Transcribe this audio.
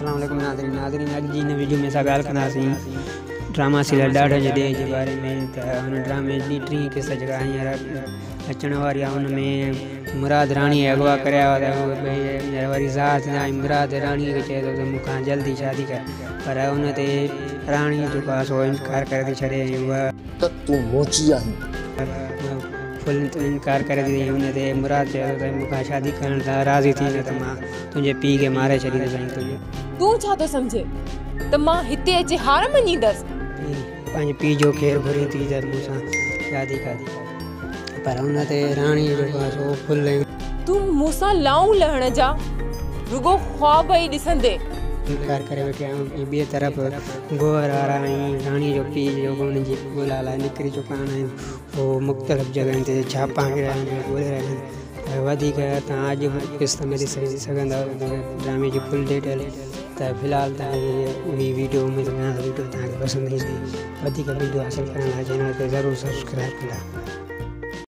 अस्सलाम वालेकुम नाज़रीन अॼु जी हिन वीडियो में असां ॻाल्हि कंदासीं ड्रामा सीरियल ॾाढा जॾहिं जे बारे में। त हुन ड्रामे जी टी किस्सा जेका हींअर अचण वारी आहे, हुन में मुराद राणी अगवा करिया हुआ। त वरी ज़ात मुराद राणी खे चए थो त मूंखां जल्दी शादी कर, पर हुन ते राणी जेको आहे सो इनकार करे थी छॾे। फुल इनकार करे थी। हुन ते मुराद चए थो त मूंखां शादी करण त राज़ी थी, न त मां तुंहिंजे पीउ खे मारे छॾींदुसि। तूं छा थो सम्झे त मां हिते अची हार मञींदसि? पंहिंजे पीउ जो ख़ैरु घुरी थी त मूंसां शादी कर, पर हुन ते राणी जेको आहे सो फुल तूं मूंसां लाऊं लहण जा रुगो ख्वाब ई ॾिसंदे इनकार करे वेठे आहियूं। ॿिए तरफ़ गोवर वारा ऐं राणी जो पीउ जेको हुननि जी ॻोल्हा लाइ निकिरी चुका आहिनि, उहो मुख़्तलिफ़ जॻहियुनि ते छापा ॻोल्हे रहिया आहिनि। वधीक तव्हां अॼु किस्त में ॾिसी सघंदव ड्रामे जी फुल डिटेल। त फ़िलहालु तव्हां हीअ वीडियो उमेद कयां वीडियो तव्हांखे पसंदि ईंदी। वधीक वीडियो हासिलु करण लाइ चैनल खे ज़रूरु सब्सक्राइब कंदा।